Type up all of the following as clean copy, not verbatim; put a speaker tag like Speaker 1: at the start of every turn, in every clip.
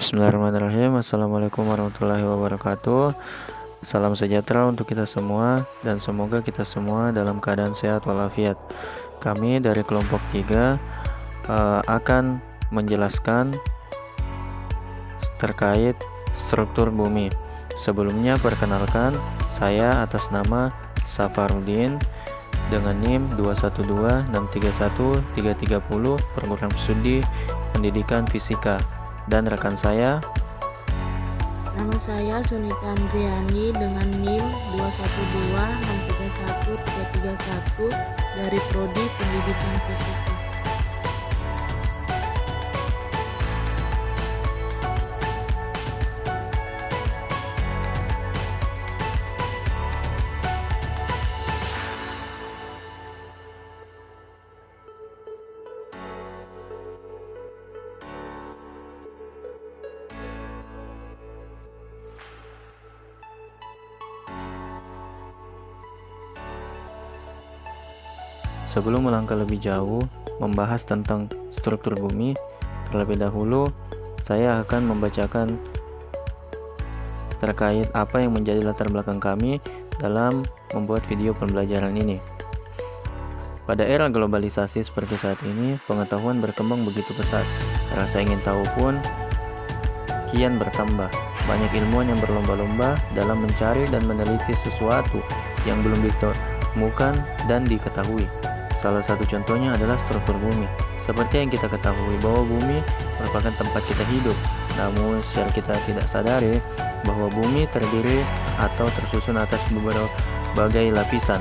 Speaker 1: Bismillahirrahmanirrahim. Assalamualaikum warahmatullahi wabarakatuh. Salam sejahtera untuk kita semua dan semoga kita semua dalam keadaan sehat walafiat. Kami dari kelompok 3 akan menjelaskan terkait struktur bumi. Sebelumnya perkenalkan, saya atas nama Safarudin dengan NIM 212631330 Program Studi Pendidikan Fisika, dan rekan saya
Speaker 2: Nama saya Sunita Andriani dengan NIM 212631331 dari Prodi Pendidikan Fisika.
Speaker 1: Sebelum melangkah lebih jauh membahas tentang struktur bumi, terlebih dahulu saya akan membacakan terkait apa yang menjadi latar belakang kami dalam membuat video pembelajaran ini. Pada era globalisasi seperti saat ini, pengetahuan berkembang begitu pesat. Rasa ingin tahu pun kian bertambah. Banyak ilmuwan yang berlomba-lomba dalam mencari dan meneliti sesuatu yang belum ditemukan dan diketahui. Salah satu contohnya adalah struktur bumi. Seperti yang kita ketahui bahwa bumi merupakan tempat kita hidup. Namun secara kita tidak sadari bahwa bumi terdiri atau tersusun atas berbagai lapisan,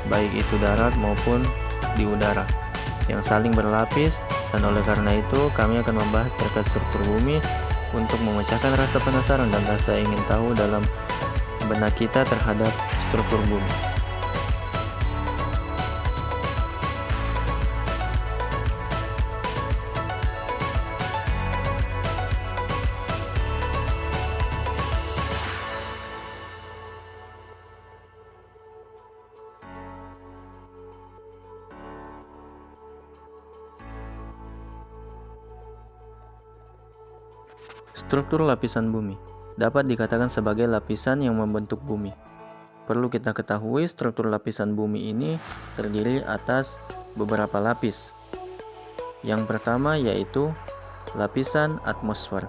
Speaker 1: baik itu darat maupun di udara, yang saling berlapis. Dan oleh karena itu kami akan membahas terkait struktur bumi untuk memecahkan rasa penasaran dan rasa ingin tahu dalam benak kita terhadap struktur bumi. Struktur lapisan bumi dapat dikatakan sebagai lapisan yang membentuk bumi. Perlu kita ketahui, struktur lapisan bumi ini terdiri atas beberapa lapis. Yang pertama yaitu lapisan atmosfer.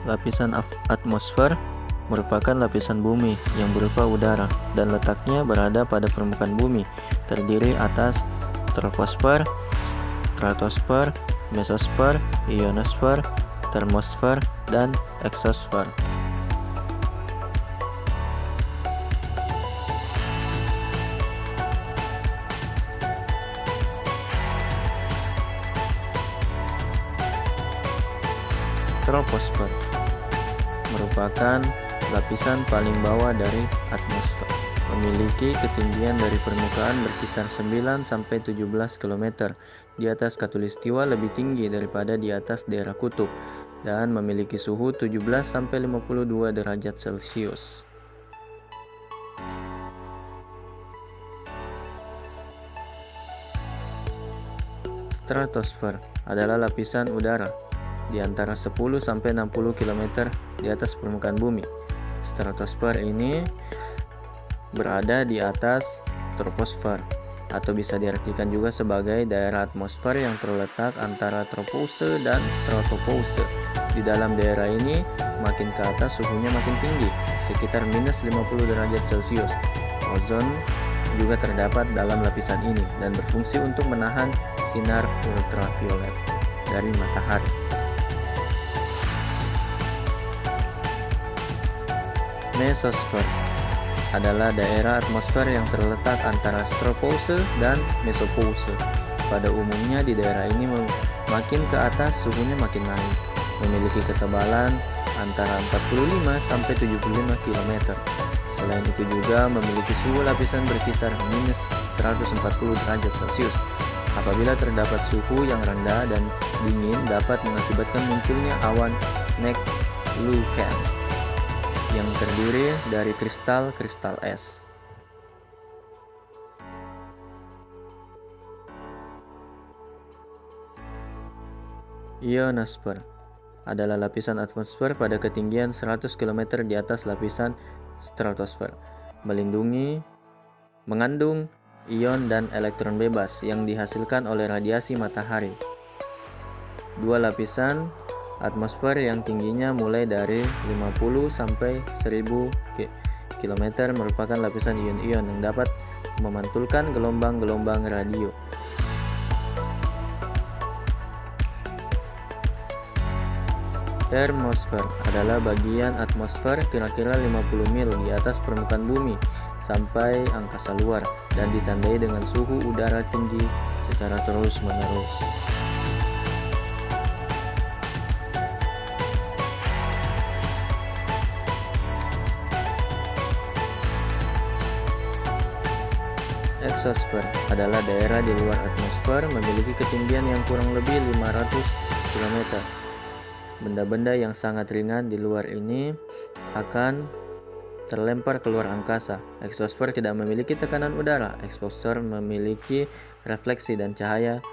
Speaker 1: Lapisan atmosfer merupakan lapisan bumi yang berupa udara dan letaknya berada pada permukaan bumi, terdiri atas troposfer, stratosfer, mesosfer, ionosfer, termosfer, dan eksosfer. Troposfer merupakan lapisan paling bawah dari atmosfer. Memiliki ketinggian dari permukaan berkisar 9-17 km di atas khatulistiwa, lebih tinggi daripada di atas daerah kutub, dan memiliki suhu 17-52 derajat Celcius. Stratosfer adalah lapisan udara di antara 10-60 km di atas permukaan bumi. Stratosfer ini berada di atas troposfer, atau bisa diartikan juga sebagai daerah atmosfer yang terletak antara tropose dan stratopause. Di dalam daerah ini, makin ke atas suhunya makin tinggi, sekitar -50 derajat Celcius. Ozon juga terdapat dalam lapisan ini dan berfungsi untuk menahan sinar ultraviolet dari matahari. Mesosfer adalah daerah atmosfer yang terletak antara stratopause dan mesopause. Pada umumnya di daerah ini makin ke atas suhunya makin naik, memiliki ketebalan antara 45-75 km. Selain itu juga memiliki suhu lapisan berkisar -140 derajat Celcius. Apabila terdapat suhu yang rendah dan dingin dapat mengakibatkan munculnya awan Neck-Lucas yang terdiri dari kristal-kristal es. Ionosfer adalah lapisan atmosfer pada ketinggian 100 km di atas lapisan stratosfer, mengandung ion dan elektron bebas yang dihasilkan oleh radiasi matahari. Dua lapisan atmosfer yang tingginya mulai dari 50 sampai 1000 km merupakan lapisan ion-ion yang dapat memantulkan gelombang-gelombang radio. Termosfer adalah bagian atmosfer kira-kira 50 mil di atas permukaan bumi sampai angkasa luar dan ditandai dengan suhu udara tinggi secara terus-menerus. Exosfer adalah daerah di luar atmosfer memiliki ketinggian yang kurang lebih 500 km. Benda-benda yang sangat ringan di luar ini akan terlempar keluar angkasa. Exosfer tidak memiliki tekanan udara. Exosfer memiliki refleksi dan cahaya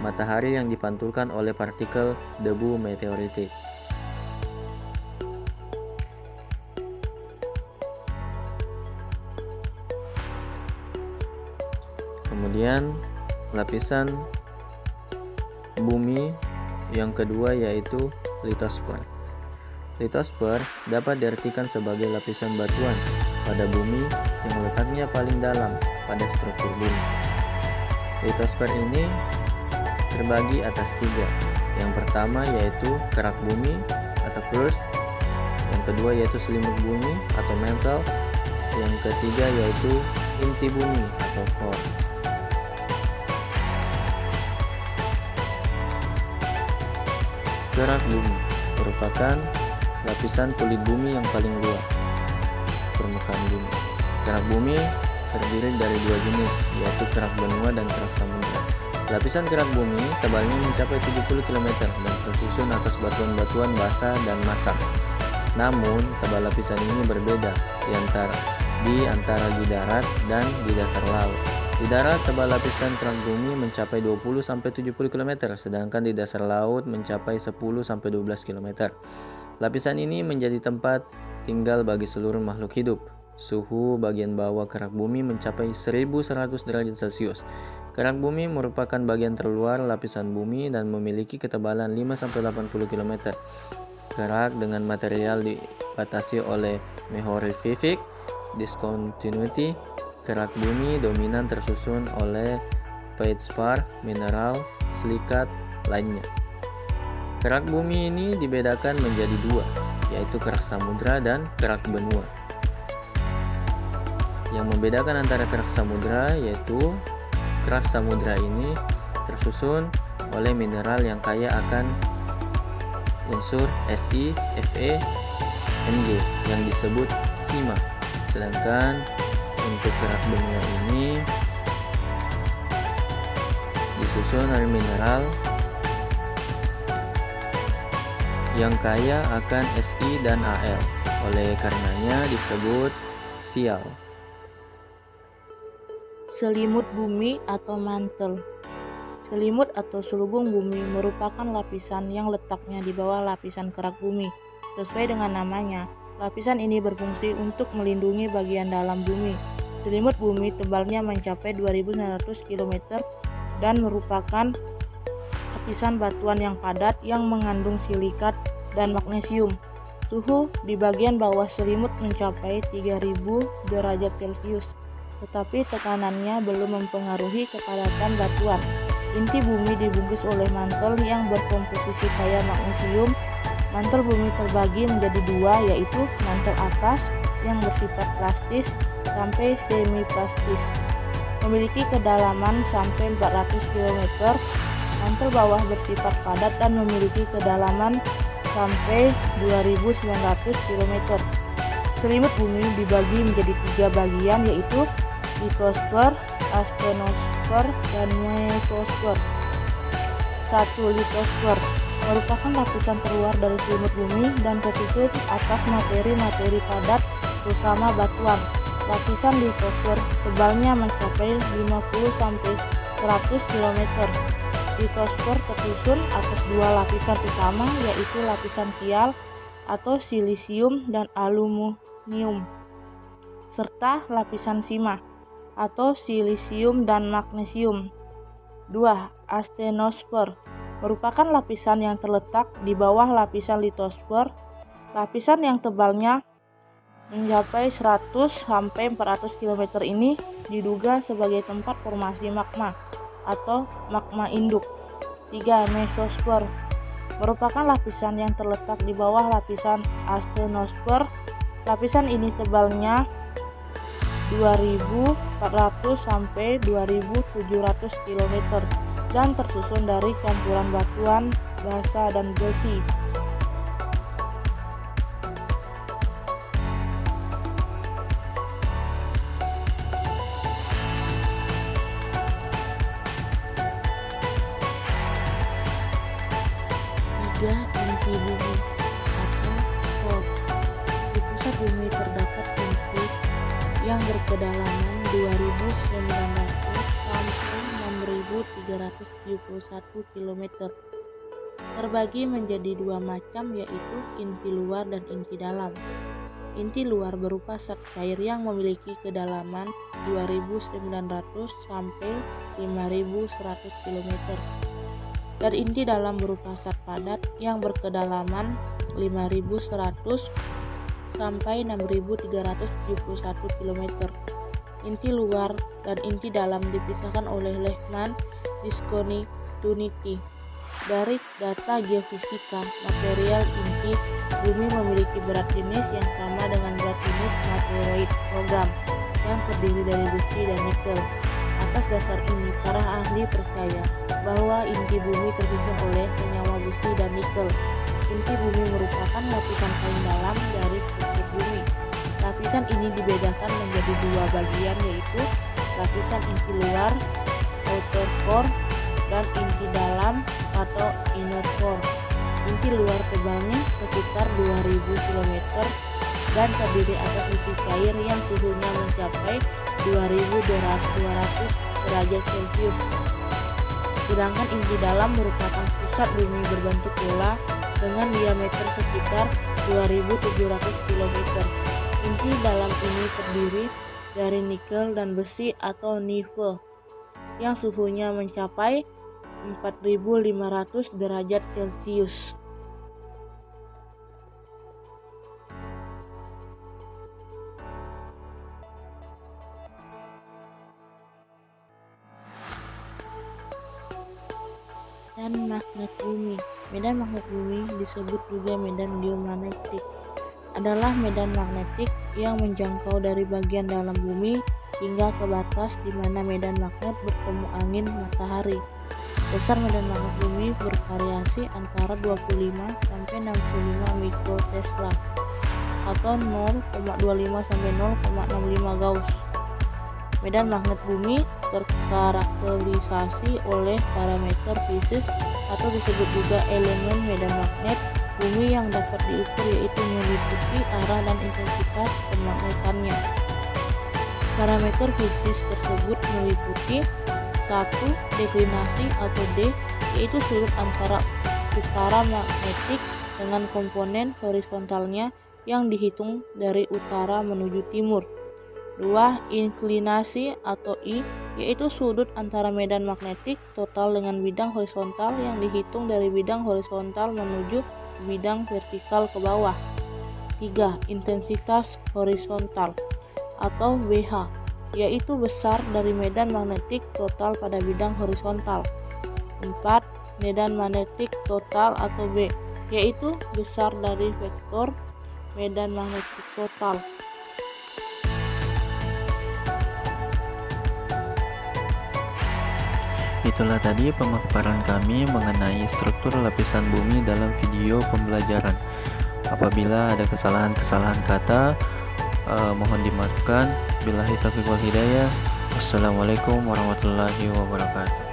Speaker 1: matahari yang dipantulkan oleh partikel debu meteoritik. Kemudian lapisan bumi yang kedua yaitu litosfer. Litosfer dapat diartikan sebagai lapisan batuan pada bumi yang letaknya paling dalam pada struktur bumi. Litosfer ini terbagi atas tiga. Yang pertama yaitu kerak bumi atau crust, yang kedua yaitu selimut bumi atau mantle, yang ketiga yaitu inti bumi atau core. Kerak bumi merupakan lapisan kulit bumi yang paling luar permukaan bumi. Kerak bumi terdiri dari dua jenis, yaitu kerak benua dan kerak samudra. Lapisan kerak bumi tebalnya mencapai 70 km dan tersusun atas batuan-batuan basah dan masam. Namun, tebal lapisan ini berbeda di antara di darat dan di dasar laut. Di darat, tebal lapisan kerak bumi mencapai 20-70 km, sedangkan di dasar laut mencapai 10-12 km. Lapisan ini menjadi tempat tinggal bagi seluruh makhluk hidup. Suhu bagian bawah kerak bumi mencapai 1100 derajat Celcius. Kerak bumi merupakan bagian terluar lapisan bumi dan memiliki ketebalan 5-80 km. Kerak dengan material dibatasi oleh meteoritic discontinuity. Kerak bumi dominan tersusun oleh feldspar, mineral, silikat lainnya. Kerak bumi ini dibedakan menjadi dua, yaitu kerak samudra dan kerak benua. Yang membedakan antara kerak samudra yaitu kerak samudra ini tersusun oleh mineral yang kaya akan unsur Si, Fe, Mg yang disebut sima. Sedangkan untuk kerak benua ini disusun oleh mineral yang kaya akan Si dan Al. Oleh karenanya disebut sial.
Speaker 2: Selimut bumi atau mantle. Selimut atau selubung bumi merupakan lapisan yang letaknya di bawah lapisan kerak bumi. Sesuai dengan namanya, lapisan ini berfungsi untuk melindungi bagian dalam bumi. Selimut bumi tebalnya mencapai 2900 km dan merupakan lapisan batuan yang padat yang mengandung silikat dan magnesium. Suhu di bagian bawah selimut mencapai 3000 derajat Celcius, tetapi tekanannya belum mempengaruhi kepadatan batuan. Inti bumi dibungkus oleh mantel yang berkomposisi kaya magnesium. Mantel bumi terbagi menjadi dua, yaitu mantel atas yang bersifat plastis sampai semi-plastis, memiliki kedalaman sampai 400 km. Mantel bawah bersifat padat dan memiliki kedalaman sampai 2900 km. Selimut bumi dibagi menjadi tiga bagian, yaitu litosfer, astenosfer, dan mesosfer. 1. Litosfer merupakan lapisan terluar dari selimut bumi dan tersusun atas materi-materi padat, terutama batuan. Lapisan litosfer tebalnya mencapai 50-100 km. litosfer tersusun atas dua lapisan utama, yaitu lapisan sial atau silisium dan aluminium, serta lapisan sima atau silisium dan magnesium. 2. Astenosfer merupakan lapisan yang terletak di bawah lapisan litosfer. Lapisan yang tebalnya mencapai 100-400 km ini diduga sebagai tempat formasi magma atau magma induk. 3. Mesosfer merupakan lapisan yang terletak di bawah lapisan astenosfer. Lapisan ini tebalnya 2400-2700 km dan tersusun dari campuran batuan, basa, dan besi. Inti bumi atau core. Di pusat bumi terdapat inti yang berkedalaman 2.900 sampai 6.371 km. Terbagi menjadi dua macam, yaitu inti luar dan inti dalam. Inti luar berupa zat cair yang memiliki kedalaman 2.900 sampai 5.100 km. Dan inti dalam berupa zat padat yang berkedalaman 5.100 sampai 6.371 km. Inti luar dan inti dalam dipisahkan oleh Lehman-Discontinuity. Dari data geofisika material, inti bumi memiliki berat jenis yang sama dengan berat jenis meteoroid logam yang terdiri dari besi dan nikel. Atas dasar ini, para ahli percaya bahwa inti bumi tersusun oleh senyawa besi dan nikel. Inti bumi merupakan lapisan paling dalam dari struktur bumi. Lapisan ini dibedakan menjadi dua bagian, yaitu lapisan inti luar outer core dan inti dalam atau inner core. Inti luar tebalnya sekitar 2000 km dan terdiri atas besi cair yang suhunya mencapai 2200 derajat Celcius. Sedangkan inti dalam merupakan pusat bumi berbentuk bola dengan diameter sekitar 2700 km. Inti dalam ini terdiri dari nikel dan besi atau nive yang suhunya mencapai 4500 derajat Celcius. Dan magnet bumi. Medan magnet bumi disebut juga medan geomagnetik. Adalah medan magnetik yang menjangkau dari bagian dalam bumi hingga ke batas di mana medan magnet bertemu angin matahari. Besar medan magnet bumi bervariasi antara 25 sampai 65 mikrotesla atau 0,25 sampai 0,65 Gauss. Medan magnet bumi terkarakterisasi oleh parameter fisis atau disebut juga elemen medan magnet bumi yang dapat diukur, yaitu meliputi arah dan intensitas pemagnetannya. Parameter fisis tersebut meliputi 1. Deklinasi atau D, yaitu sudut antara utara magnetik dengan komponen horizontalnya yang dihitung dari utara menuju timur. 2. Inklinasi atau I, yaitu sudut antara medan magnetik total dengan bidang horizontal yang dihitung dari bidang horizontal menuju bidang vertikal ke bawah. 3. Intensitas horizontal atau BH, yaitu besar dari medan magnetik total pada bidang horizontal. 4. Medan magnetik total atau B, yaitu besar dari vektor medan magnetik total.
Speaker 1: Itulah tadi pemaparan kami mengenai struktur lapisan bumi dalam video pembelajaran. Apabila ada kesalahan-kesalahan kata, mohon dimaafkan. Billahi taufiq wal hidayah. Wassalamualaikum warahmatullahi wabarakatuh.